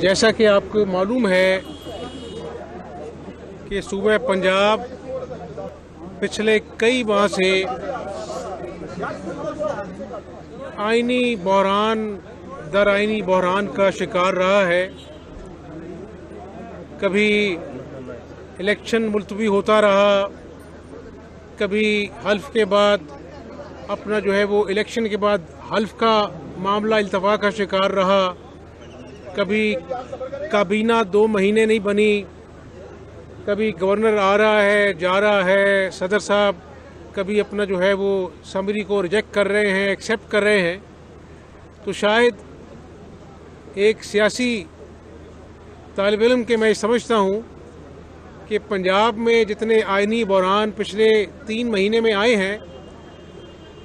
जैसा कि आपको मालूम है कि सूबे पंजाब पिछले कई माह से आईनी बहरान दर आईनी बहरान का शिकार रहा है। कभी इलेक्शन मुलतवी होता रहा, कभी हल्फ के बाद अपना जो है वो इलेक्शन के बाद हल्फ का मामला इल्तफा का शिकार रहा, कभी काबीना 2 महीने नहीं बनी, कभी गवर्नर आ रहा है जा रहा है, सदर साहब कभी अपना जो है वो समरी को रिजेक्ट कर रहे हैं, एक्सेप्ट कर रहे हैं। तो शायद एक सियासी तालिब इल्म के मैं समझता हूँ कि पंजाब में जितने आइनी बहरान पिछले 3 महीने में आए हैं,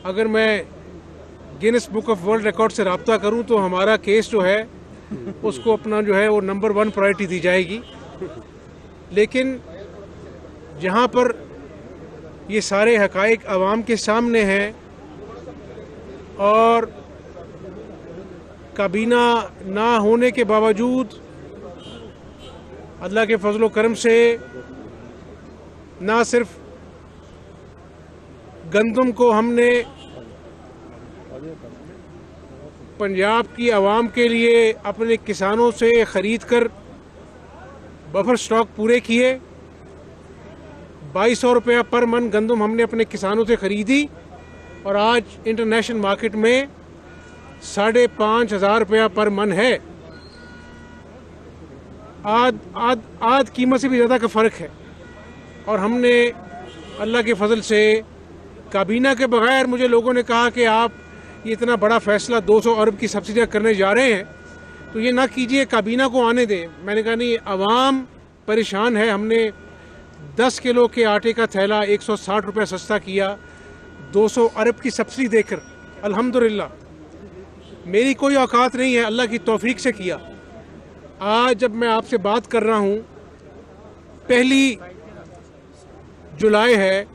अगर मैं Guinness book of world record से रब्ता करूं तो हमारा केस जो है उसको अपना जो है वो नंबर 1 प्रायोरिटी दी जाएगी। लेकिन जहां पर ये सारे हकाइक आवाम के सामने हैं और काबीना ना होने के बावजूद अल्लाह के फजल व करम से ना सिर्फ गंदम को हमने पंजाब की आवाम के लिए अपने किसानों से ख़रीद कर बफर स्टॉक पूरे किए, 2200 रुपया पर मन गंदम हमने अपने किसानों से ख़रीदी और आज इंटरनेशनल मार्केट में 5,500 रुपया पर मन है। आध कीमत से भी ज़्यादा का फ़र्क है। और हमने अल्लाह के फजल से काबीना के बगैर, मुझे लोगों ने कहा कि आप ये इतना बड़ा फ़ैसला 200 अरब की सब्सिडियाँ करने जा रहे हैं तो ये ना कीजिए, काबीना को आने दें। मैंने कहा नहीं, आवाम परेशान है। हमने 10 किलो के आटे का थैला 160 रुपये सस्ता किया 200 अरब की सब्सिडी देकर। अल्हम्दुलिल्लाह मेरी कोई औकात नहीं है, अल्लाह की तौफीक से किया। आज जब मैं आपसे बात कर रहा हूँ, 1 जुलाई है।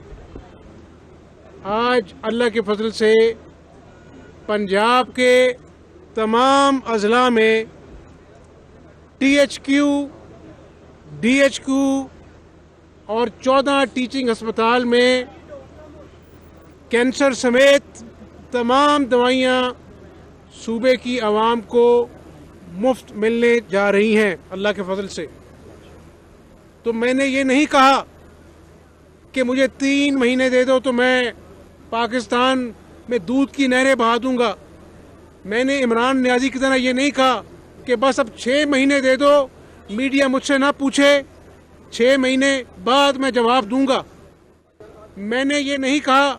आज अल्लाह के फजल से पंजाब के तमाम अजला में THQ, DHQ और 14 टीचिंग अस्पताल में कैंसर समेत तमाम दवाइयाँ सूबे की आवाम को मुफ्त मिलने जा रही हैं अल्लाह के फजल से। तो मैंने ये नहीं कहा कि मुझे 3 महीने दे दो तो मैं पाकिस्तान में दूध की नहरें बहा दूंगा। मैंने इमरान नियाजी की तरह ये नहीं कहा कि बस अब 6 महीने दे दो, मीडिया मुझसे ना पूछे, 6 महीने बाद मैं जवाब दूंगा। मैंने ये नहीं कहा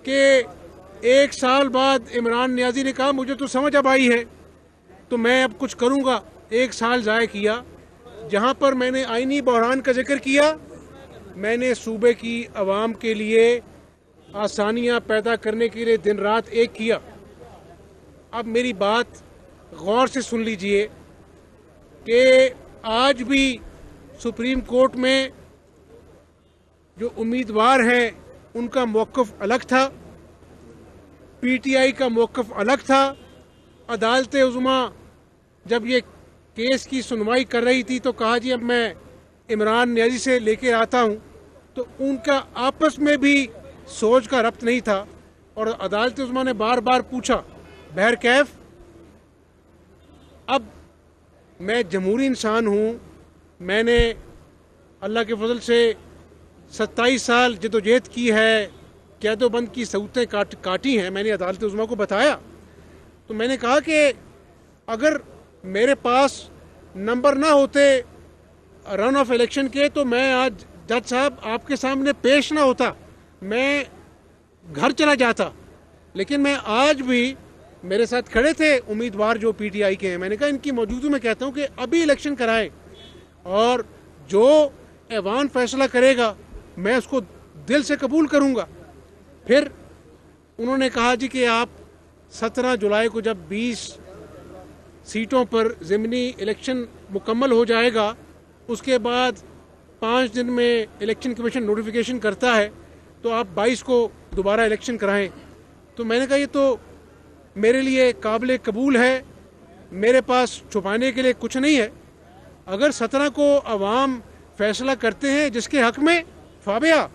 कि 1 साल बाद इमरान नियाजी ने कहा मुझे तो समझ अब आई है तो मैं अब कुछ करूंगा। 1 साल ज़ाया किया। जहां पर मैंने आईनी बहरान का जिक्र किया, मैंने सूबे की आवाम के लिए आसानियां पैदा करने के लिए दिन रात एक किया। अब मेरी बात गौर से सुन लीजिए कि आज भी सुप्रीम कोर्ट में जो उम्मीदवार हैं उनका मौक़िफ़ अलग था, PTI का मौक़िफ़ अलग था। अदालत उज़्मा जब ये केस की सुनवाई कर रही थी तो कहा जी अब मैं इमरान नियाज़ी से लेके आता हूँ, तो उनका आपस में भी सोच का रब्त नहीं था। और अदालत उज़्मा ने बार बार पूछा बहर कैफ। अब मैं जमहूरी इंसान हूँ, मैंने अल्लाह के फजल से 27 साल जदोजहद की है, कैदोबंद की सहूलतें काटी हैं। मैंने अदालत उज़्मा को बताया तो मैंने कहा कि अगर मेरे पास नंबर ना होते रन ऑफ इलेक्शन के तो मैं आज जज साहब आपके सामने पेश ना होता, मैं घर चला जाता। लेकिन मैं आज भी, मेरे साथ खड़े थे उम्मीदवार जो PTI के हैं, मैंने कहा इनकी मौजूदगी में कहता हूँ कि अभी इलेक्शन कराएं और जो ऐवान फैसला करेगा मैं उसको दिल से कबूल करूँगा। फिर उन्होंने कहा जी कि आप 17 जुलाई को जब 20 सीटों पर ज़िमनी इलेक्शन मुकम्मल हो जाएगा, उसके बाद 5 दिन में इलेक्शन कमीशन नोटिफिकेशन करता है तो आप 22 को दोबारा इलेक्शन कराएं। तो मैंने कहा ये तो मेरे लिए काबिल कबूल है। मेरे पास छुपाने के लिए कुछ नहीं है। अगर 17 को अवाम फैसला करते हैं जिसके हक में फाबिया,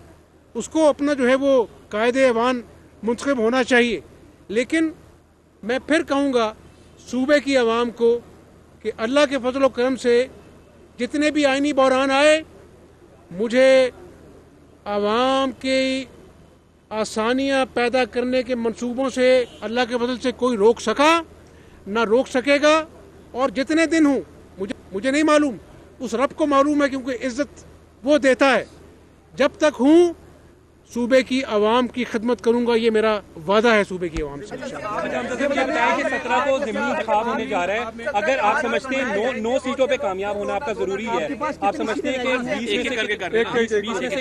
उसको अपना जो है वो कायदे अवान मुंतखब होना चाहिए। लेकिन मैं फिर कहूँगा सूबे की आवाम को कि अल्लाह के फजल व करम से जितने भी आइनी बहरान आए, मुझे आवाम की आसानियाँ पैदा करने के मंसूबों से अल्लाह के फजल से कोई रोक सका ना रोक सकेगा। और जितने दिन हूँ मुझे नहीं मालूम, उस रब को मालूम है, क्योंकि इज्जत वो देता है। जब तक हूँ सूबे की आवाम की खिदमत करूंगा, ये मेरा वादा है सूबे की आवाम से। कि 17 को ज़मीनी इंतखाब होने जा रहा है, अगर आप समझते हैं 9 सीटों पे कामयाब होना आपका जरूरी है, आप समझते हैं कि 20 में से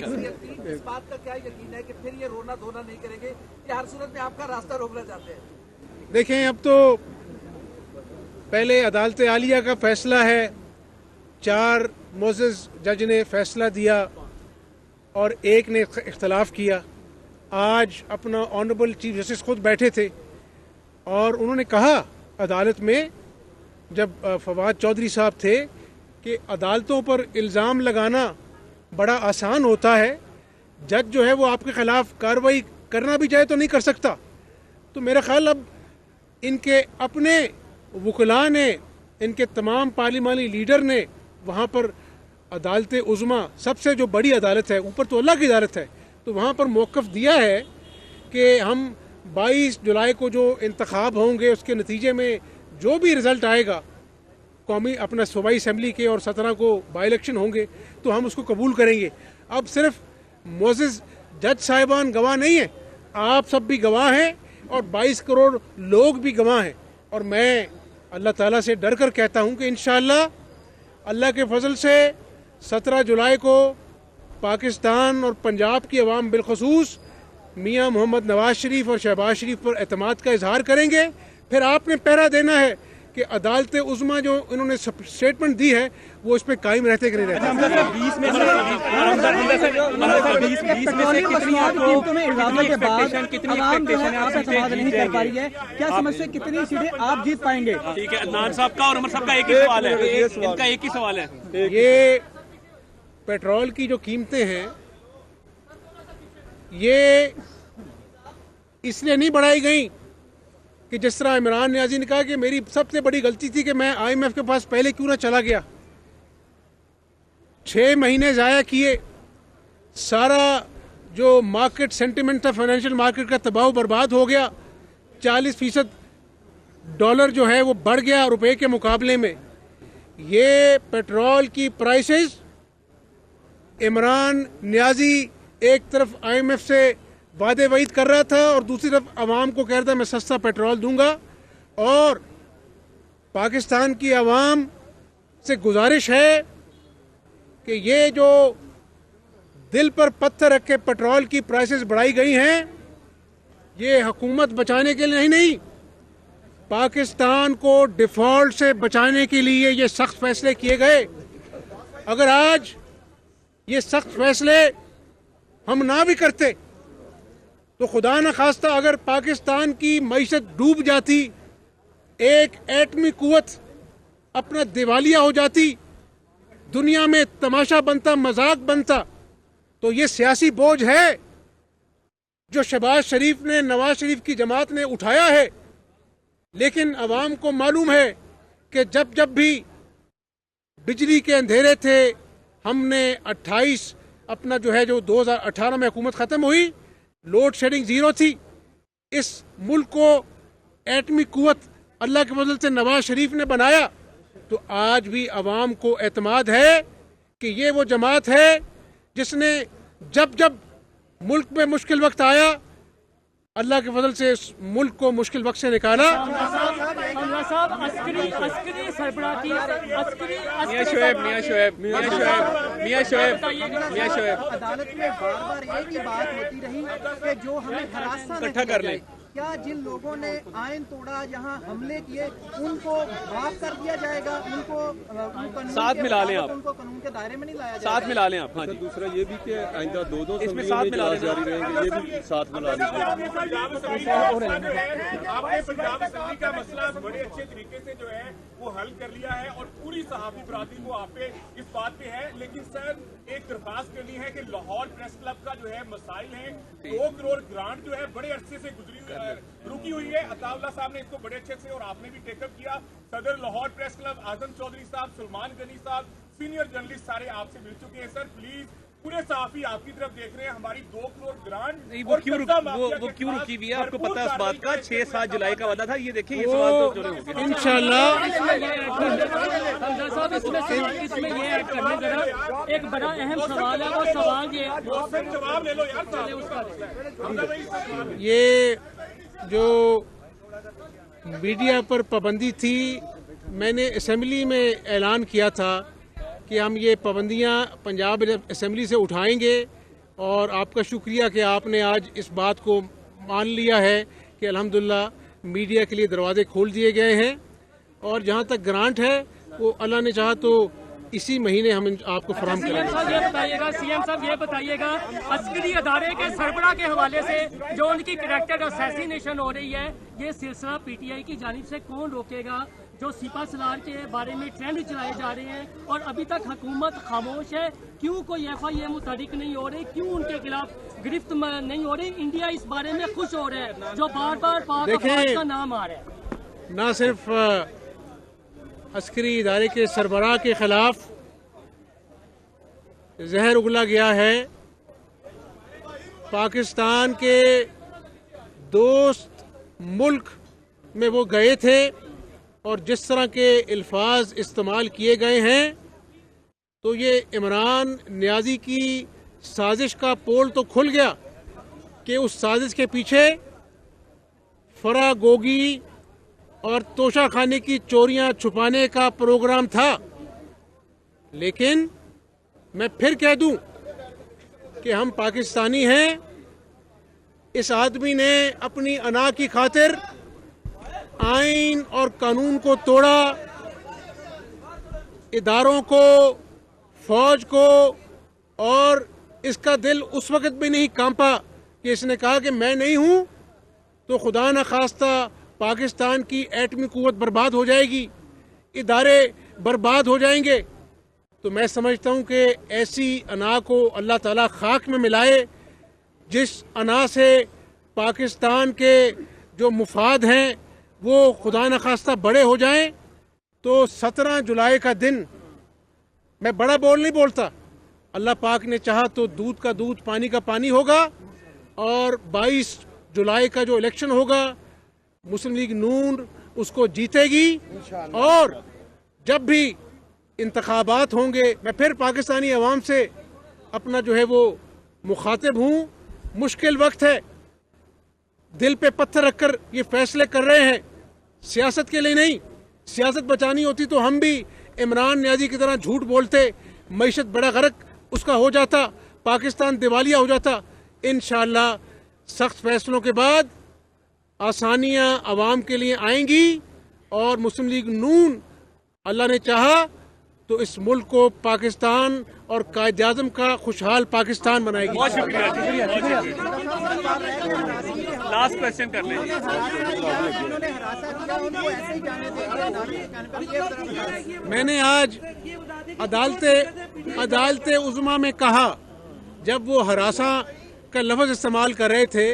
इस बात का क्या यकीन है कि फिर ये रोना धोना नहीं करेंगे, कि हर सूरत में आपका रास्ता रोकना चाहते हैं? देखें, अब तो पहले अदालत आलिया का फैसला है, 4 मोअज़्ज़ज़ जज ने फैसला दिया और एक ने इख्तलाफ किया। आज अपना ऑनरेबल चीफ जस्टिस खुद बैठे थे और उन्होंने कहा अदालत में, जब फवाद चौधरी साहब थे, कि अदालतों पर इल्ज़ाम लगाना बड़ा आसान होता है, जज जो है वो आपके ख़िलाफ़ कार्रवाई करना भी चाहे तो नहीं कर सकता। तो मेरा ख्याल अब इनके अपने वकला ने, इनके तमाम पार्लिमानी लीडर ने वहाँ पर अदालत उज़्मा, सबसे जो बड़ी अदालत है, ऊपर तो अल्लाह की अदालत है, तो वहाँ पर मौक़िफ़ दिया है कि हम 22 जुलाई को जो इंतखाब होंगे उसके नतीजे में जो भी रिज़ल्ट आएगा कौमी अपना सूबाई असम्बली के, और 17 को बाई इलेक्शन होंगे, तो हम उसको कबूल करेंगे। अब सिर्फ मोअज़्ज़ज़ जज साहिबान गवाह नहीं हैं, आप सब भी गवाह हैं और 22 करोड़ लोग भी गवाह हैं। और मैं अल्लाह ताला से डर कर कहता हूँ कि इंशाअल्लाह अल्लाह के फजल से 17 जुलाई को पाकिस्तान और पंजाब की अवाम बिलखसूस मियाँ मोहम्मद नवाज शरीफ और शहबाज शरीफ पर एतमाद का इजहार करेंगे। फिर आपने पहरा देना है कि अदालत उज़्मा जो इन्होंने स्टेटमेंट दी है वो इस पर कायम रहते कि नहीं रहते। 20 में से कितनी आपको नहीं कर पा रही है, क्या समझते कितनी सीटें आप जीत पाएंगे? ठीक है, अदनान साहब का और उमर साहब का एक ही सवाल है, इनका एक ही सवाल है। ये पेट्रोल की जो कीमतें हैं ये इसलिए नहीं बढ़ाई गई कि जिस तरह इमरान नियाज़ी ने कहा कि मेरी सबसे बड़ी गलती थी कि मैं IMF के पास पहले क्यों ना चला गया। 6 महीने ज़ाया किए, सारा जो मार्केट सेंटिमेंट था फाइनेंशियल मार्केट का तबाह बर्बाद हो गया। 40% डॉलर जो है वो बढ़ गया रुपए के मुकाबले में। ये पेट्रोल की प्राइसेस, इमरान नियाज़ी एक तरफ IMF से वादे वईद कर रहा था और दूसरी तरफ आवाम को कह रहा था मैं सस्ता पेट्रोल दूंगा। और पाकिस्तान की आवाम से गुजारिश है कि ये जो दिल पर पत्थर रख के पेट्रोल की प्राइसेस बढ़ाई गई हैं, ये हुकूमत बचाने के लिए नहीं, पाकिस्तान को डिफॉल्ट से बचाने के लिए ये सख्त फैसले किए गए। अगर आज ये सख्त फैसले हम ना भी करते तो खुदा न खास्ता अगर पाकिस्तान की मईशत डूब जाती, एक एटमी कुव्वत अपना दिवालिया हो जाती, दुनिया में तमाशा बनता, मजाक बनता, तो ये सियासी बोझ है जो शहबाज शरीफ ने, नवाज शरीफ की जमात ने उठाया है। लेकिन अवाम को मालूम है कि जब जब भी बिजली के अंधेरे थे, हमने 28 अपना जो है जो 2018 में हुकूमत ख़त्म हुई, लोड शेडिंग 0 थी। इस मुल्क को एटमी कुव्वत अल्लाह के फजल से नवाज शरीफ ने बनाया। तो आज भी अवाम को एतमाद है कि ये वो जमात है जिसने जब जब मुल्क में मुश्किल वक्त आया, अल्लाह के फजल से इस मुल्क को मुश्किल वक्त से निकाला। अदालत में बार बार एक ही बात होती रही कि जो हमें हरासा इकट्ठा कर लें, क्या जिन लोगों ने आयन तोड़ा, यहाँ हमले किए, उनको माफ कर दिया जाएगा? उनको साथ मिला लें आप, उनको कानून के दायरे में नहीं लाया जाएगा? साथ मिला लें आप। हाँ जी, दूसरा ये भी कि आइंदा दो इसमें साथ मिला लें, जारी रहेंगे, ये भी साथ मिला लीजिए। आपने पंजाब असेंबली का मसला बड़े अच्छे तरीके से जो है वो हल कर लिया है और पूरी सहाफी बरादरी को आप पे इस बात पे है। लेकिन सर एक दरख्वास्त करनी है कि लाहौर प्रेस क्लब का जो है मसाइल है, 2 करोड़ ग्रांट जो है बड़े अरसे से रुकी हुई है। अताउल्लाह साहब ने इसको बड़े अच्छे से और आपने भी टेकअप किया। सदर लाहौर प्रेस क्लब आजम चौधरी साहब, सलमान गनी साहब, सीनियर जर्नलिस्ट सारे आपसे मिल चुके हैं। सर प्लीज, पूरे सहाफी आपकी तरफ देख रहे हैं। हमारी 2 करोड़ ग्रांट नहीं, वो क्यों रुकी हुई है? आपको पता है इस बात का? 6-7 जुलाई का वादा था। ये देखिए, ये सवाल तो जुड़े हो गए इंशाल्लाह इसमें ये ऐड करने जरा एक बड़ा अहम सवाल है, वो सवाल ये जवाब ले लो यार। ये जो मीडिया पर पाबंदी थी, मैंने असेंबली में ऐलान किया था कि हम ये पाबंदियां पंजाब असेंबली से उठाएंगे और आपका शुक्रिया कि आपने आज इस बात को मान लिया है कि अल्हम्दुलिल्लाह मीडिया के लिए दरवाजे खोल दिए गए हैं। और जहां तक ग्रांट है वो अल्लाह ने चाहा तो इसी महीने हम आपको फराहम करेंगे। सीएम साहब ये बताइएगा, अस्करी अदारे के सरबराह के हवाले से जो उनकी करैक्टर असैसिनेशन हो रही है, ये सिलसिला पीटीआई की जानिब से कौन रोकेगा? जो सिपा सलार के बारे में ट्रेंड चलाए जा रहे हैं और अभी तक हुकूमत खामोश है। क्यों कोई FIA मुतहरिक नहीं हो रही? क्यों उनके खिलाफ गिरफ्त नहीं हो रही? इंडिया इस बारे में खुश हो रहा है, जो बार बार पाक अफवाज का नाम आ रहा है। न सिर्फ अस्करी इदारे के सरबराह के खिलाफ जहर उगला गया है, पाकिस्तान के दोस्त मुल्क में वो गए थे और जिस तरह के अल्फाज इस्तेमाल किए गए हैं, तो ये इमरान नियाजी की साजिश का पोल तो खुल गया कि उस साजिश के पीछे फरा गोगी और तोशा खाने की चोरियां छुपाने का प्रोग्राम था। लेकिन मैं फिर कह दूं कि हम पाकिस्तानी हैं। इस आदमी ने अपनी अना की खातिर आइन और कानून को तोड़ा, इदारों को, फौज को, और इसका दिल उस वक्त भी नहीं कांपा कि इसने कहा कि मैं नहीं हूं तो खुदा न खास्ता पाकिस्तान की एटमी कुव्वत बर्बाद हो जाएगी, इदारे बर्बाद हो जाएंगे। तो मैं समझता हूं कि ऐसी अना को अल्लाह ताला खाक में मिलाए, जिस अना से पाकिस्तान के जो मुफाद हैं वो खुदा न खास्ता बड़े हो जाएं। तो 17 जुलाई का दिन, मैं बड़ा बोल नहीं बोलता, अल्लाह पाक ने चाहा तो दूध का दूध पानी का पानी होगा। और 22 जुलाई का जो इलेक्शन होगा, मुस्लिम लीग नून उसको जीतेगी। और जब भी इंतखाबात होंगे, मैं फिर पाकिस्तानी अवाम से अपना जो है वो मुखातिब हूँ, मुश्किल वक्त है, दिल पे पत्थर रखकर ये फैसले कर रहे हैं, सियासत के लिए नहीं। सियासत बचानी होती तो हम भी इमरान नियाजी की तरह झूठ बोलते, मईशत बड़ा गरक उसका हो जाता, पाकिस्तान दिवालिया हो जाता। इंशाअल्लाह सख्त फैसलों के बाद आसानियां अवाम के लिए आएंगी और मुस्लिम लीग नून अल्लाह ने चाहा तो इस मुल्क को पाकिस्तान और कायद आज़म का खुशहाल पाकिस्तान बनाएगी। बहुत शुक्रिया। लास्ट क्वेश्चन कर लें। मैंने आज अदालत उज़्मा में कहा, जब वो हरासा का लफ्ज़ इस्तेमाल कर रहे थे,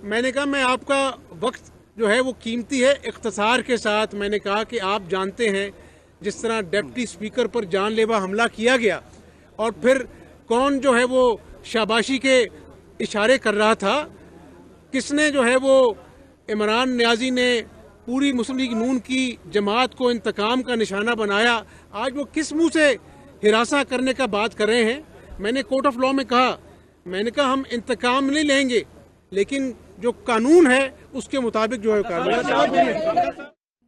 मैंने कहा मैं आपका वक्त जो है वो कीमती है। इख्तिसार के साथ मैंने कहा कि आप जानते हैं जिस तरह डिप्टी स्पीकर पर जानलेवा हमला किया गया और फिर कौन जो है वो शाबाशी के इशारे कर रहा था, किसने जो है वो इमरान नियाजी ने पूरी मुस्लिम लीग नून की जमात को इंतकाम का निशाना बनाया, आज वो किस मुंह से हिरासा करने का बात कर रहे हैं। मैंने कोर्ट ऑफ लॉ में कहा, मैंने कहा हम इंतकाम नहीं लेंगे, लेकिन जो कानून है उसके मुताबिक जो है कार्रवाई